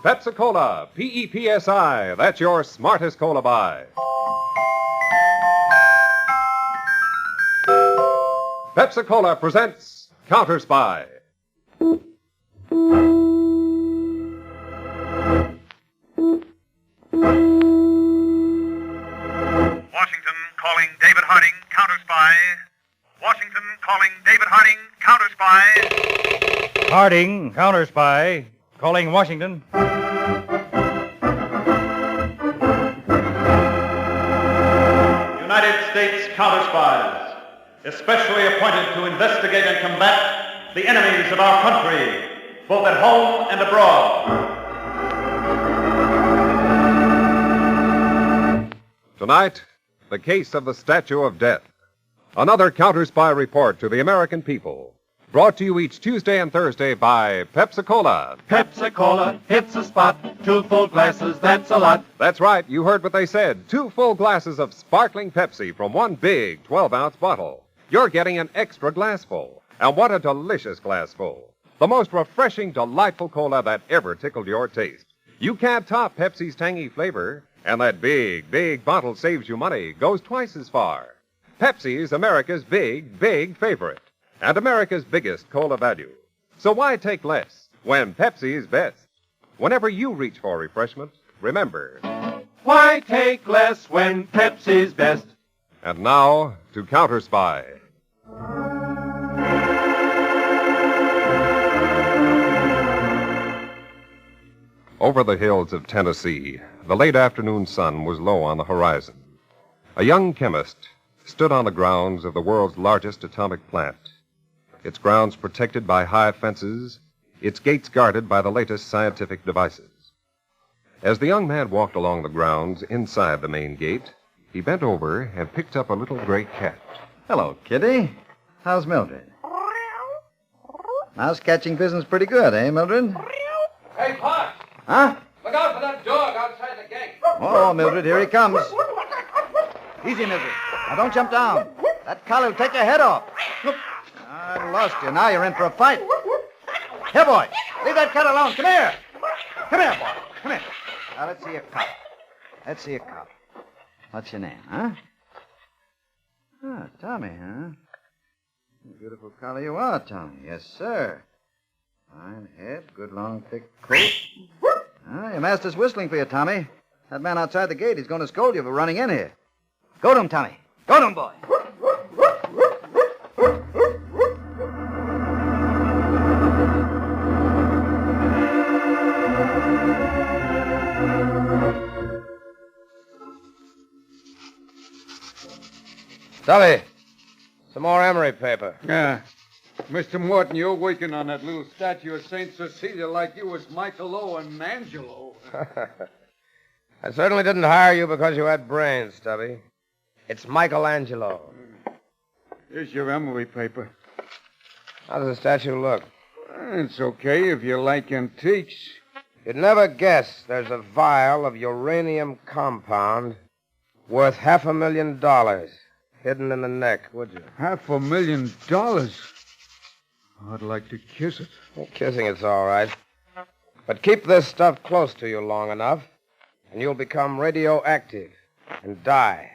Pepsi-Cola, P-E-P-S-I. That's your smartest cola buy. Pepsi-Cola presents Counterspy. Washington calling David Harding Counterspy. Washington calling David Harding Counterspy. Harding, Counterspy, calling Washington. United States Counterspies, especially appointed to investigate and combat the enemies of our country, both at home and abroad. Tonight, the case of the Statue of Death. Another Counterspy report to the American people. Brought to you each Tuesday and Thursday by Pepsi-Cola. Pepsi-Cola hits the spot. 2 full glasses, that's a lot. That's right, you heard what they said. 2 full glasses of sparkling Pepsi from one big 12-ounce bottle. You're getting an extra glassful. And what a delicious glassful. The most refreshing, delightful cola that ever tickled your taste. You can't top Pepsi's tangy flavor, and that big, big bottle saves you money, goes twice as far. Pepsi's America's big, big favorite, and America's biggest cola value. So why take less when Pepsi's best? Whenever you reach for refreshment, remember, Why take less when Pepsi's best? And now to Counterspy. Over the hills of Tennessee, the late afternoon sun was low on the horizon. A young chemist stood on the grounds of the world's largest atomic plant. Its grounds protected by high fences, its gates guarded by the latest scientific devices. As the young man walked along the grounds inside the main gate, he bent over and picked up a little gray cat. Hello, Kitty. How's Mildred? Mouse catching business pretty good, eh, Mildred? Hey, Pop! Huh? Look out for that dog outside the gate. Oh, Mildred, here he comes. Easy, Mildred. Now, don't jump down. That collie will take your head off. I lost you. Now you're in for a fight. Here, boy. Leave that cat alone. Come here. Come here, boy. Come here. Now, let's see your cup. Let's see your cup. What's your name, huh? Ah, Tommy, huh? Beautiful collie you are, Tommy. Yes, sir. Fine head, good long, thick coat. Ah, your master's whistling for you, Tommy. That man outside the gate, he's going to scold you for running in here. Go to him, Tommy. Go to him, boy. Tommy, some more emery paper. Yeah. Mr. Morton, you're working on that little statue of St. Cecilia like you was Michael and Angelo. I certainly didn't hire you because you had brains, Stubby. It's Michelangelo. Here's your emery paper. How does the statue look? It's okay if you like antiques. You'd never guess there's a vial of uranium compound worth $500,000 hidden in the neck, would you? $500,000? I'd like to kiss it. Well, kissing it's all right. But keep this stuff close to you long enough, and you'll become radioactive and die.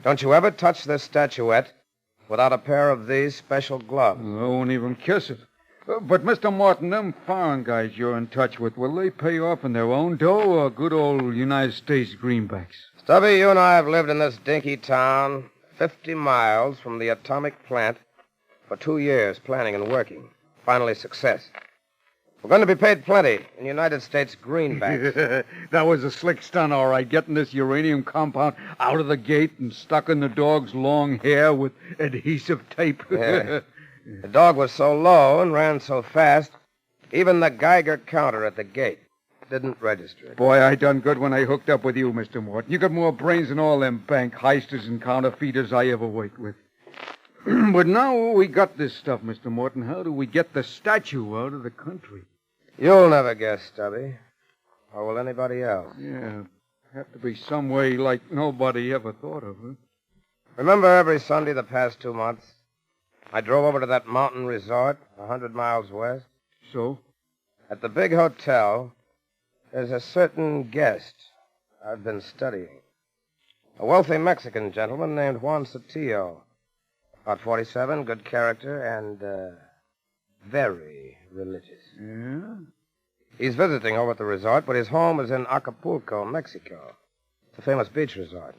Don't you ever touch this statuette without a pair of these special gloves. I won't even kiss it. But, Mr. Morton, them foreign guys you're in touch with, will they pay off in their own dough or good old United States greenbacks? Stubby, you and I have lived in this dinky town 50 miles from the atomic plant for 2 years, planning and working. Finally, success. We're going to be paid plenty in United States greenbacks. That was a slick stunt, all right, getting this uranium compound out of the gate and stuck in the dog's long hair with adhesive tape. Yeah. The dog was so low and ran so fast, even the Geiger counter at the gate didn't register it. Boy, I done good when I hooked up with you, Mr. Morton. You got more brains than all them bank heisters and counterfeiters I ever worked with. But now we got this stuff, Mr. Morton. How do we get the statue out of the country? You'll never guess, Stubby. Or will anybody else? Yeah, have to be some way like nobody ever thought of, huh? Remember every Sunday the past 2 months, I drove over to that mountain resort 100 miles west? So? At the big hotel, There's a certain guest I've been studying. A wealthy Mexican gentleman named Juan Sotillo. About 47, good character, and very religious. Yeah? He's visiting over at the resort, but his home is in Acapulco, Mexico. It's a famous beach resort.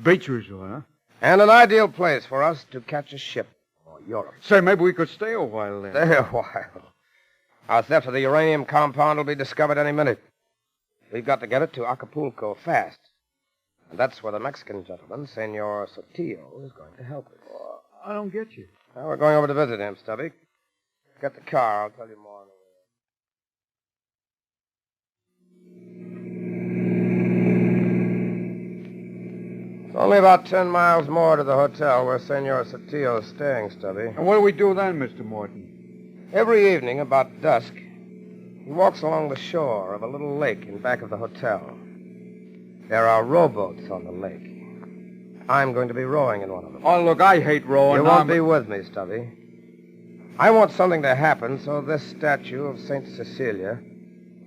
Beach resort, huh? And an ideal place for us to catch a ship for Europe. Say, maybe we could stay a while there. Stay a while. Our theft of the uranium compound will be discovered any minute. We've got to get it to Acapulco fast. And that's where the Mexican gentleman, Senor Sotillo, is going to help us. I don't get you. Well, we're going over to visit him, Stubby. Get the car. I'll tell you more. It's only about 10 miles more to the hotel where Senor Sotillo is staying, Stubby. And what do we do then, Mr. Morton? Every evening about dusk, he walks along the shore of a little lake in back of the hotel. There are rowboats on the lake. I'm going to be rowing in one of them. Oh, look, I hate rowing. You won't be with me, Stubby. I want something to happen so this statue of St. Cecilia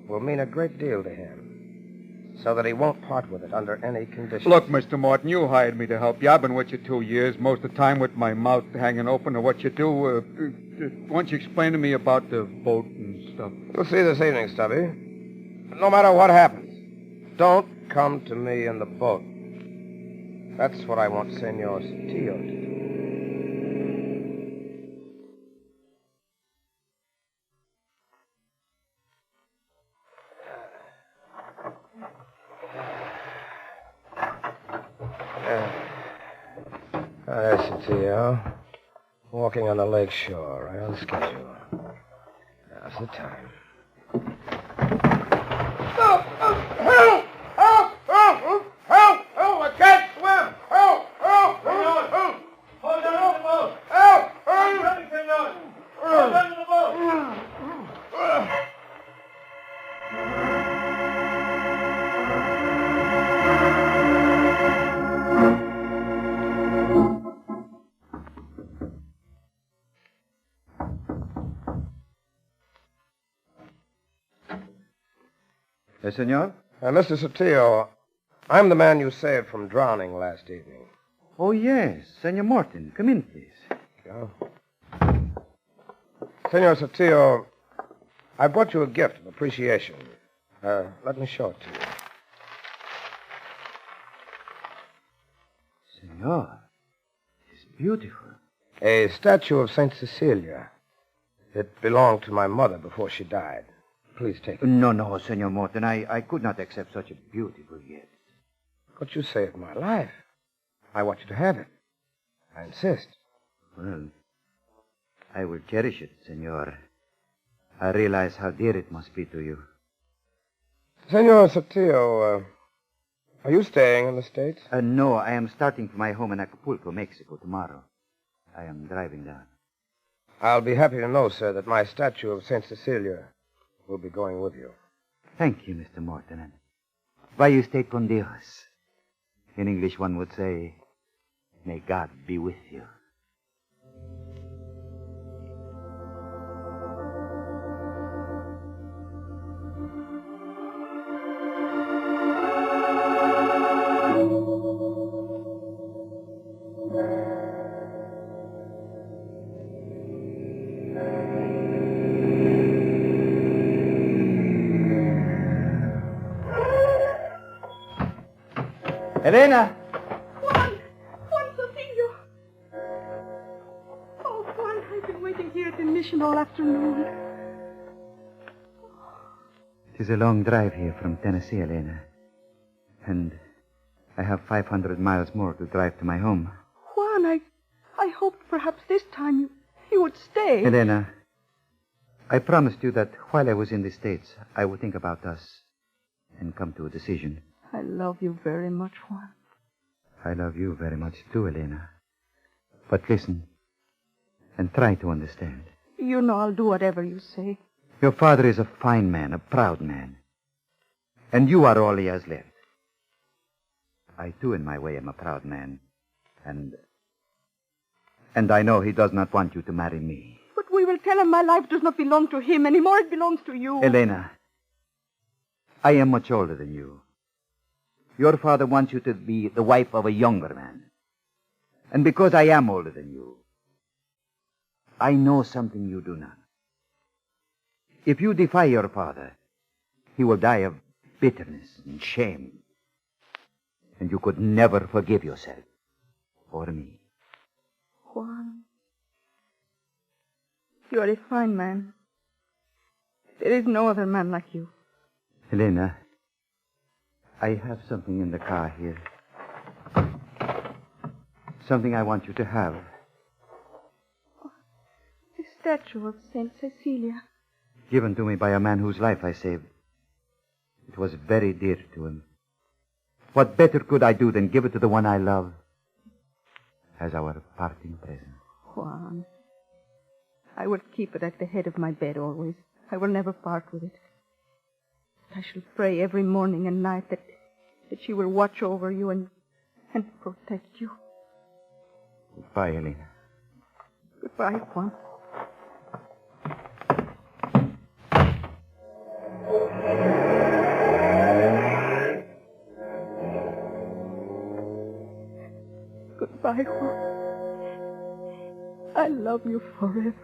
will mean a great deal to him, so that he won't part with it under any conditions. Look, Mr. Morton, you hired me to help you. I've been with you 2 years, most of the time with my mouth hanging open to what you do. Why don't you explain to me about the boat and stuff? You'll see this evening, Stubby. But no matter what happens, don't come to me in the boat. That's what I want Senor Sotillo to do. There's Sotillo. Walking on the lake shore, right on schedule. Now's the time. Help! I can't swim! Help! Hold on to the boat! Help! Hold on to the boat! Senor? Mr. Sotillo, I'm the man you saved from drowning last evening. Oh, yes. Senor Morton. Come in, please. Go. Senor Sotillo, I brought you a gift of appreciation. Let me show it to you. Senor, it's beautiful. A statue of St. Cecilia. It belonged to my mother before she died. Please take it. No, Senor Morton. I could not accept such a beautiful gift. But you saved my life. I want you to have it. I insist. Well, I will cherish it, Senor. I realize how dear it must be to you. Senor Sotillo, are you staying in the States? No, I am starting for my home in Acapulco, Mexico, tomorrow. I am driving down. I'll be happy to know, sir, that my statue of St. Cecilia will be going with you. Thank you, Mr. Morton. And vaya usted con Dios. In English, one would say, may God be with you. Elena! Juan Sotillo! Oh, Juan, I've been waiting here at the mission all afternoon. It is a long drive here from Tennessee, Elena. And I have 500 miles more to drive to my home. Juan, I hoped perhaps this time you would stay. Elena, I promised you that while I was in the States, I would think about us and come to a decision. I love you very much, Juan. I love you very much too, Elena. But listen, and try to understand. You know I'll do whatever you say. Your father is a fine man, a proud man. And you are all he has left. I, too, in my way, am a proud man. And I know he does not want you to marry me. But we will tell him my life does not belong to him anymore. It belongs to you. Elena, I am much older than you. Your father wants you to be the wife of a younger man. And because I am older than you, I know something you do not. If you defy your father, he will die of bitterness and shame. And you could never forgive yourself or me. Juan, you are a fine man. There is no other man like you. Elena, I have something in the car here. Something I want you to have. Oh, the statue of Saint Cecilia. Given to me by a man whose life I saved. It was very dear to him. What better could I do than give it to the one I love as our parting present? Juan, I will keep it at the head of my bed always. I will never part with it. I shall pray every morning and night that she will watch over you and protect you. Goodbye, Elena. Goodbye, Juan. Goodbye, Juan. I love you forever.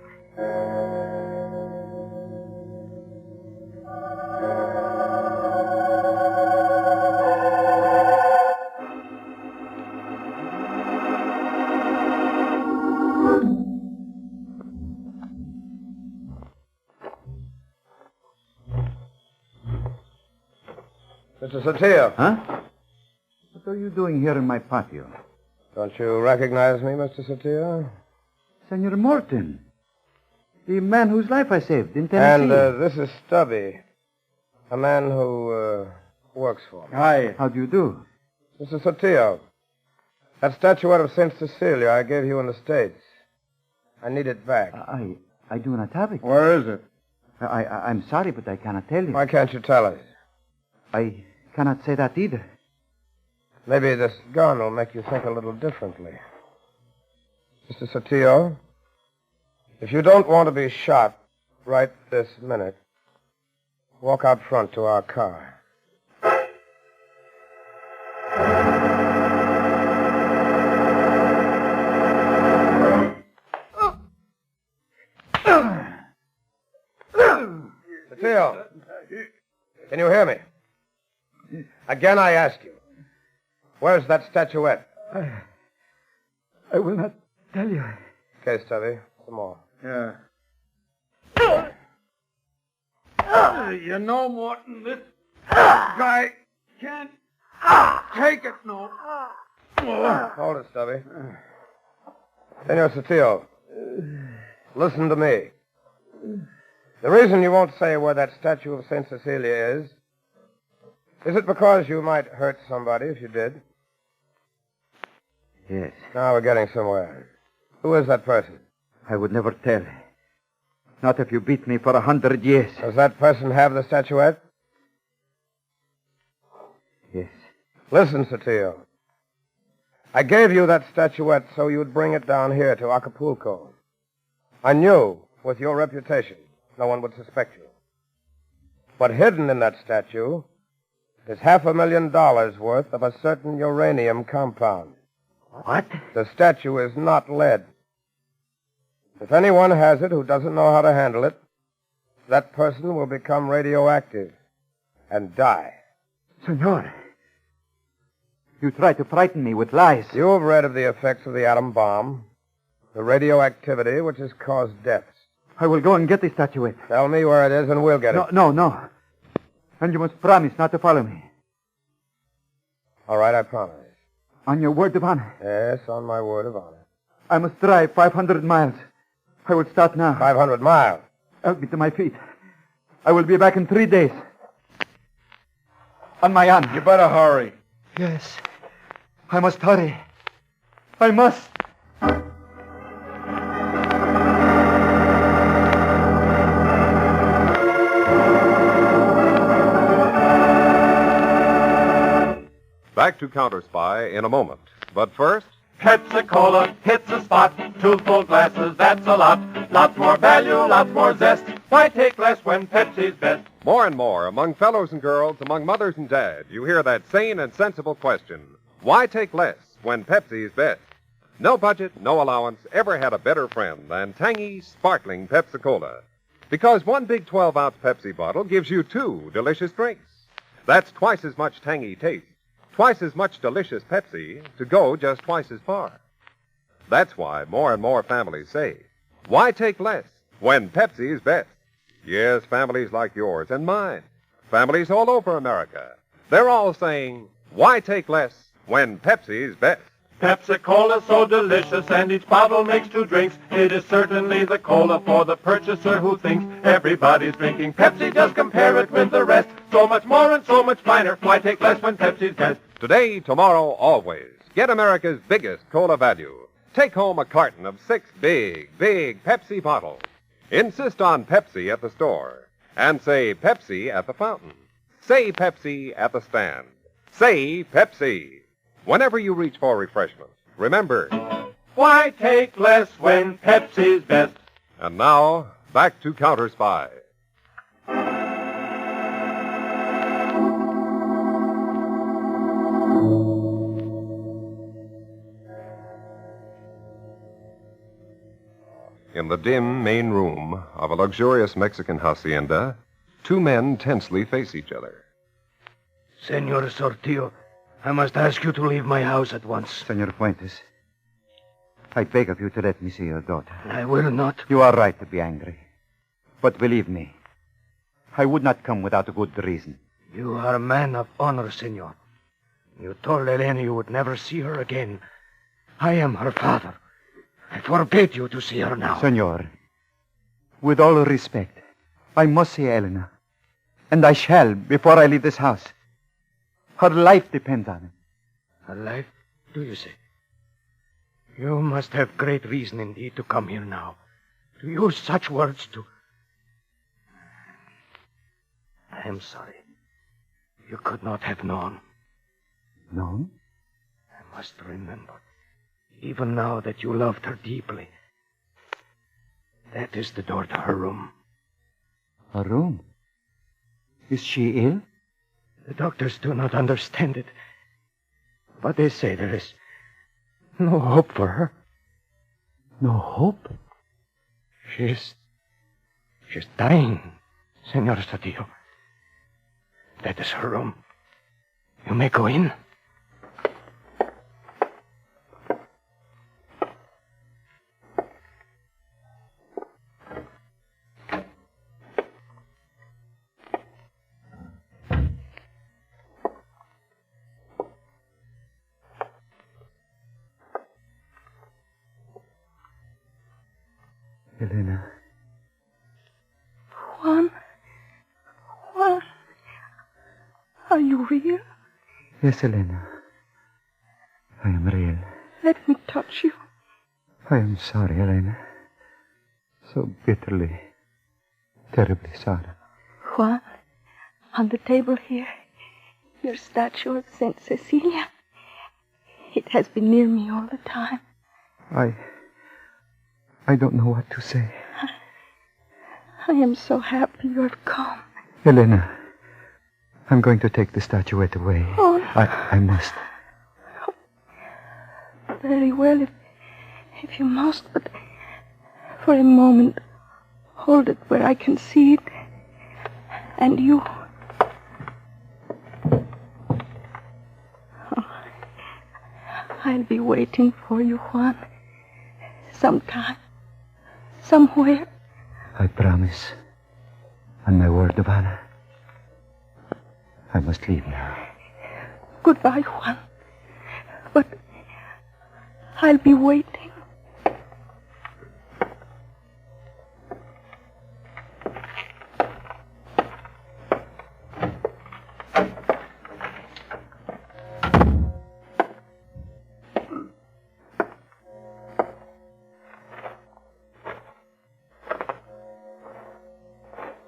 Mr. Satio. Huh? What are you doing here in my patio? Don't you recognize me, Mr. Satio? Senor Morton. The man whose life I saved in Tennessee. And this is Stubby, a man who works for me. Hi. How do you do? Mr. Satio, that statuette of St. Cecilia I gave you in the States. I need it back. I do not have it. Where is it? I'm sorry, but I cannot tell you. Why can't you tell us? I cannot say that either. Maybe this gun will make you think a little differently. Mr. Satio, if you don't want to be shot right this minute, walk out front to our car. Satio, can you hear me? Again, I ask you. Where's that statuette? I will not tell you. Okay, Stubby. Some more. Yeah. You know, Morton, this guy can't take it no. Hold it, Stubby. Senor Satio, listen to me. The reason you won't say where that statue of St. Cecilia is it because you might hurt somebody if you did? Yes. Now we're getting somewhere. Who is that person? I would never tell. Not if you beat me for 100 years. Does that person have the statuette? Yes. Listen, Satio. I gave you that statuette so you'd bring it down here to Acapulco. I knew, with your reputation, no one would suspect you. But hidden in that statue is $500,000 worth of a certain uranium compound. What? The statue is not lead. If anyone has it who doesn't know how to handle it, that person will become radioactive and die. Senor, you try to frighten me with lies. You have read of the effects of the atom bomb, the radioactivity which has caused deaths. I will go and get the statuette. Tell me where it is and we'll get it. No. And you must promise not to follow me. All right, I promise. On your word of honor? Yes, on my word of honor. I must drive 500 miles. I will start now. 500 miles? Help me to my feet. I will be back in 3 days. On my honor. You better hurry. Yes. I must hurry. I must. Back to Counterspy in a moment. But first... Pepsi-Cola hits the spot. 2 full glasses, that's a lot. Lots more value, lots more zest. Why take less when Pepsi's best? More and more, among fellows and girls, among mothers and dads, you hear that sane and sensible question, why take less when Pepsi is best? No budget, no allowance ever had a better friend than tangy, sparkling Pepsi-Cola. Because one big 12-ounce Pepsi bottle gives you 2 delicious drinks. That's twice as much tangy taste, twice as much delicious Pepsi to go just twice as far. That's why more and more families say, why take less when Pepsi is best? Yes, families like yours and mine, families all over America, they're all saying, why take less when Pepsi is best? Pepsi-Cola so delicious, and each bottle makes 2 drinks. It is certainly the cola for the purchaser who thinks everybody's drinking Pepsi. Just compare it with the rest. So much more and so much finer. Why take less when Pepsi's best? Today, tomorrow, always. Get America's biggest cola value. Take home a carton of 6 big Pepsi bottles. Insist on Pepsi at the store. And say Pepsi at the fountain. Say Pepsi at the stand. Say Pepsi. Whenever you reach for refreshments, remember, Why take less when Pepsi's best? And now, back to Counterspy. In the dim main room of a luxurious Mexican hacienda, 2 men tensely face each other. Senor Sortillo, I must ask you to leave my house at once. Senor Fuentes, I beg of you to let me see your daughter. I will not. You are right to be angry. But believe me, I would not come without a good reason. You are a man of honor, senor. You told Elena you would never see her again. I am her father. I forbid you to see her now. Senor, with all respect, I must see Elena. And I shall before I leave this house. Her life depends on it. Her life, do you say? You must have great reason indeed to come here now. To use such words to... I am sorry. You could not have known. Known? I must remember, even now, that you loved her deeply. That is the door to her room. Her room? Is she ill? The doctors do not understand it. But they say there is no hope for her. No hope? She's dying, Senor Sortillo. That is her room. You may go in. Elena. Juan? Are you real? Yes, Elena. I am real. Let me touch you. I am sorry, Elena. So bitterly, terribly sorry. Juan, on the table here, your statue of Saint Cecilia. It has been near me all the time. I don't know what to say. I am so happy you have come. Elena, I'm going to take the statuette away. Oh. I must. Very well, if you must, but for a moment, hold it where I can see it. And you... Oh, I'll be waiting for you, Juan. Sometime. Somewhere. I promise. On my word of honor. I must leave now. Goodbye, Juan. But I'll be waiting.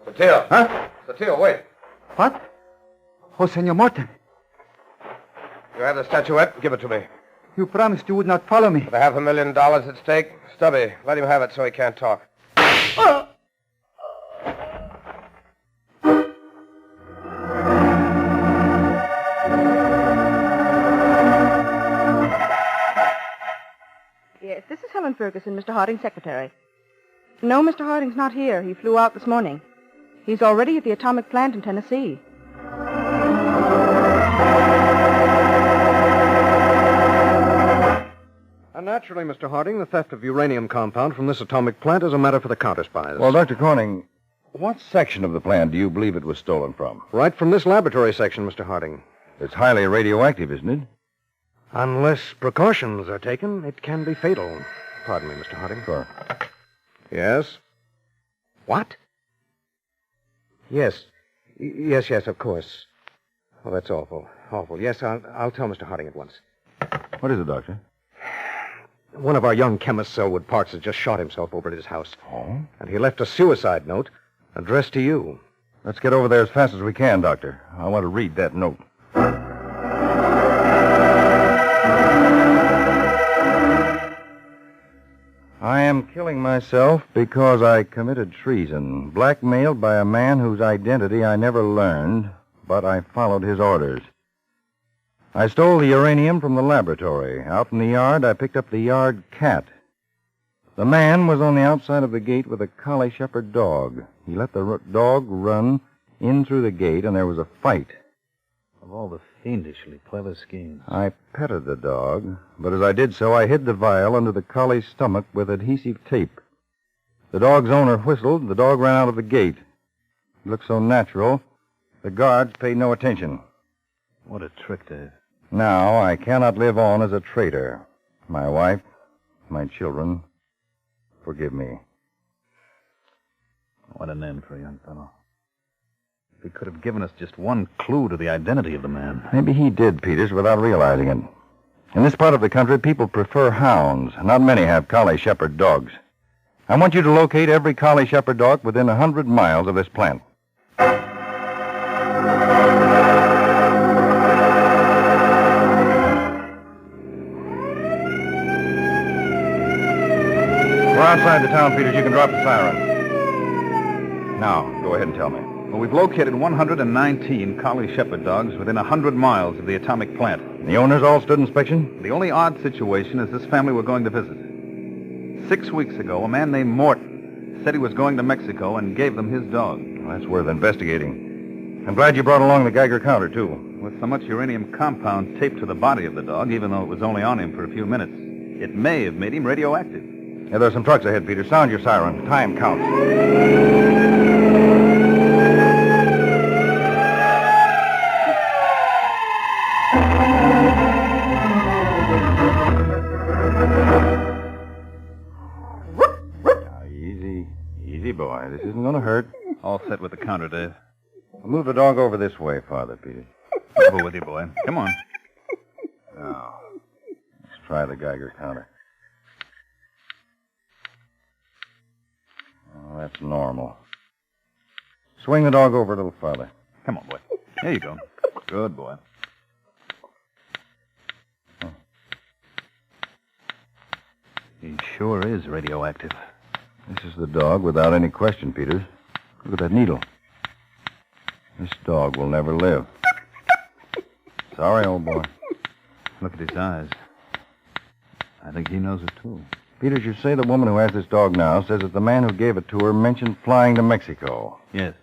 Sortillo. Huh? Sortillo, wait. What? Oh, Senor Morton. You have the statuette? Give it to me. You promised you would not follow me. With $500,000 at stake, Stubby, let him have it so he can't talk. John Ferguson, Mr. Harding's secretary. No, Mr. Harding's not here. He flew out this morning. He's already at the atomic plant in Tennessee. And naturally, Mr. Harding, the theft of uranium compound from this atomic plant is a matter for the counterspies. Well, Dr. Corning, what section of the plant do you believe it was stolen from? Right from this laboratory section, Mr. Harding. It's highly radioactive, isn't it? Unless precautions are taken, it can be fatal. Pardon me, Mr. Harding. Sure. Yes? What? Yes. Yes, of course. Oh, that's awful. Awful. Yes, I'll tell Mr. Harding at once. What is it, Doctor? One of our young chemists, Selwood Parks, has just shot himself over at his house. Oh? And he left a suicide note addressed to you. Let's get over there as fast as we can, Doctor. I want to read that note. I am killing myself because I committed treason, blackmailed by a man whose identity I never learned, but I followed his orders. I stole the uranium from the laboratory. Out in the yard, I picked up the yard cat. The man was on the outside of the gate with a collie shepherd dog. He let the dog run in through the gate, and there was a fight. Of all the fiendishly clever schemes. I petted the dog, but as I did so, I hid the vial under the collie's stomach with adhesive tape. The dog's owner whistled, and the dog ran out of the gate. It looked so natural, the guards paid no attention. What a trick, Dave. Now I cannot live on as a traitor. My wife, my children, forgive me. What an end for a young fellow. If he could have given us just one clue to the identity of the man. Maybe he did, Peters, without realizing it. In this part of the country, people prefer hounds. Not many have collie shepherd dogs. I want you to locate every collie shepherd dog within 100 miles of this plant. We're outside the town, Peters. You can drop the siren. Now, go ahead and tell me. Well, we've located 119 collie shepherd dogs within 100 miles of the atomic plant. And the owners all stood inspection? The only odd situation is this family we're going to visit. 6 weeks ago, a man named Morton said he was going to Mexico and gave them his dog. Well, that's worth investigating. I'm glad you brought along the Geiger counter, too. With so much uranium compound taped to the body of the dog, even though it was only on him for a few minutes, it may have made him radioactive. Yeah, there's some trucks ahead, Peter. Sound your siren. Time counts. Now, easy, boy. This isn't going to hurt. All set with the counter, Dave. I'll move the dog over this way, Father, Peter. Over with you, boy. Come on. Now, let's try the Geiger counter. Oh, that's normal. Swing the dog over a little farther. Come on, boy. There you go. Good boy. He sure is radioactive. This is the dog without any question, Peters. Look at that needle. This dog will never live. Sorry, old boy. Look at his eyes. I think he knows it, too. Peters, you say the woman who has this dog now says that the man who gave it to her mentioned flying to Mexico. Yes.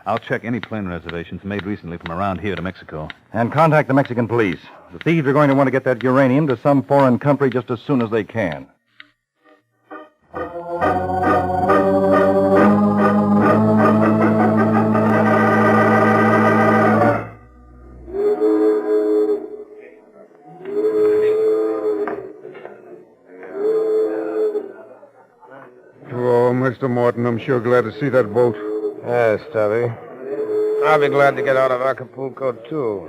I'll check any plane reservations made recently from around here to Mexico. And contact the Mexican police. The thieves are going to want to get that uranium to some foreign country just as soon as they can. Mr. Morton, I'm sure glad to see that boat. Yes, Tubby. I'll be glad to get out of Acapulco, too.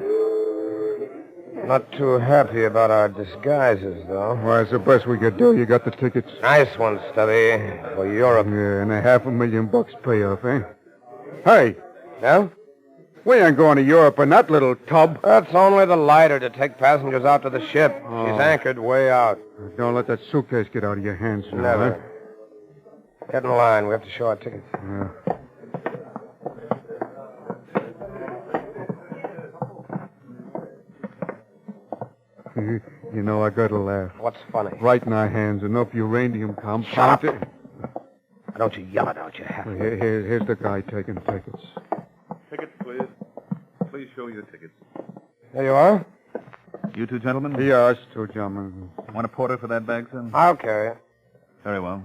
Not too happy about our disguises, though. Well, it's the best we could do. You got the tickets. Nice ones, Tubby, for Europe. Yeah, and $500,000 payoff, eh? Hey. Yeah? We ain't going to Europe in that little tub. That's only the lighter to take passengers out to the ship. Oh. She's anchored way out. Don't let that suitcase get out of your hands, sir. Never. Huh? Get in line. We have to show our tickets. Yeah. You know, I gotta laugh. What's funny? Right in our hands, enough uranium compound. Shut up. Don't you yell it out, you have to. Here's the guy taking tickets. Tickets, please. Please show your tickets. There you are. You two gentlemen? Yes, two gentlemen. Want a porter for that bag, sir? I'll carry it. Very well.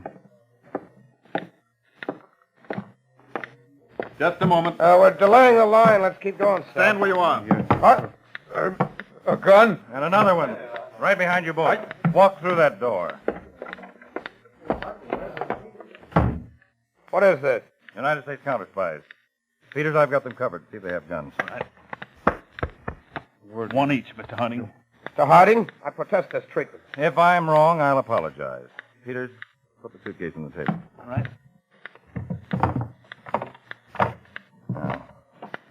Just a moment. We're delaying the line. Let's keep going, sir. Stand where you are. What? A gun? And another one. Right behind you both. Walk through that door. What is this? United States Counterspies. Peters, I've got them covered. See if they have guns. One each, Mr. Harding. Mr. Harding, I protest this treatment. If I'm wrong, I'll apologize. Peters, put the suitcase on the table. All right. Now,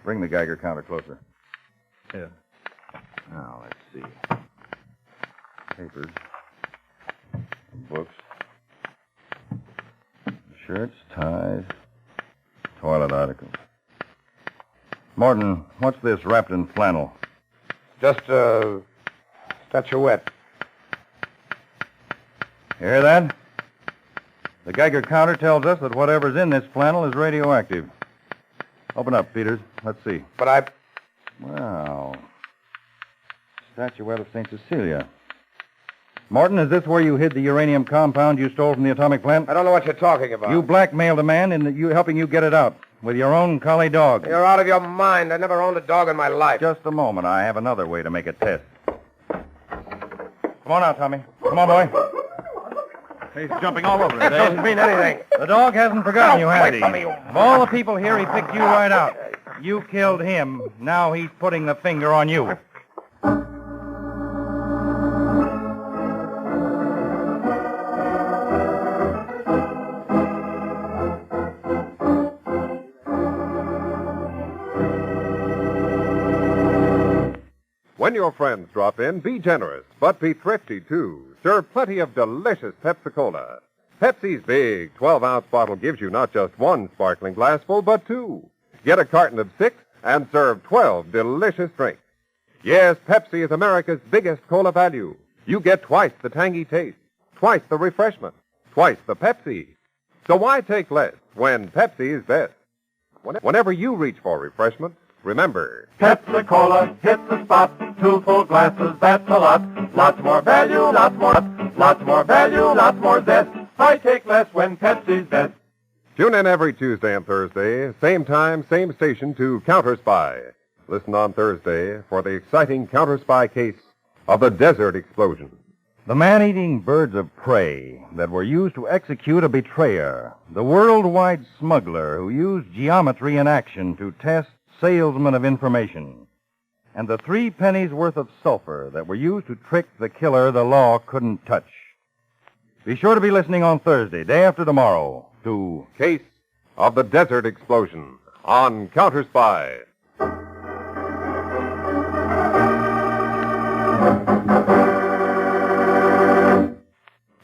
bring the Geiger counter closer. Here. Now, let's see. Papers. Books. Shirts, ties, toilet articles. Morton, what's this wrapped in flannel? Just a statuette. You hear that? The Geiger counter tells us that whatever's in this flannel is radioactive. Open up, Peters. Let's see. But Well, statuette of St. Cecilia. Morton, is this where you hid the uranium compound you stole from the atomic plant? I don't know what you're talking about. You blackmailed a man in helping you get it out with your own collie dog. You're out of your mind. I never owned a dog in my life. Just a moment. I have another way to make a test. Come on out, Tommy. Come on, boy. He's jumping all over it. That doesn't mean anything. The dog hasn't forgotten you, has Wait he? for me, you... Of all the people here, he picked you right out. You killed him. Now he's putting the finger on you. When your friends drop in, be generous, but be thrifty, too. Serve plenty of delicious Pepsi-Cola. Pepsi's big 12-ounce bottle gives you not just one sparkling glassful, but two. Get a carton of 6 and serve 12 delicious drinks. Yes, Pepsi is America's biggest cola value. You get twice the tangy taste, twice the refreshment, twice the Pepsi. So why take less when Pepsi is best? Whenever you reach for refreshment, remember, Pepsi-Cola hits the spot. 2 full glasses, that's a lot. Lots more value, lots more value, lots more zest. I take less when Pepsi's best. tune in every Tuesday and Thursday, same time, same station to Counterspy. Listen on Thursday for the exciting Counterspy case of the Desert Explosion. The man-eating birds of prey that were used to execute a betrayer. The worldwide smuggler who used geometry in action to test salesmen of information. And the 3 pennies worth of sulfur that were used to trick the killer the law couldn't touch. Be sure to be listening on Thursday, day after tomorrow, to Case of the Desert Explosion on Counterspy.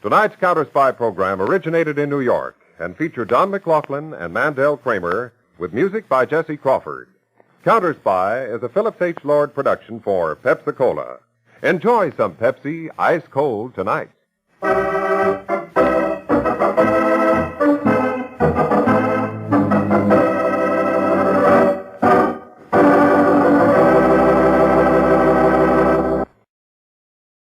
Tonight's Counterspy program originated in New York and featured Don McLaughlin and Mandel Kramer with music by Jesse Crawford. Counterspy is a Phillips H Lord production for Pepsi-Cola. Enjoy some Pepsi ice cold tonight.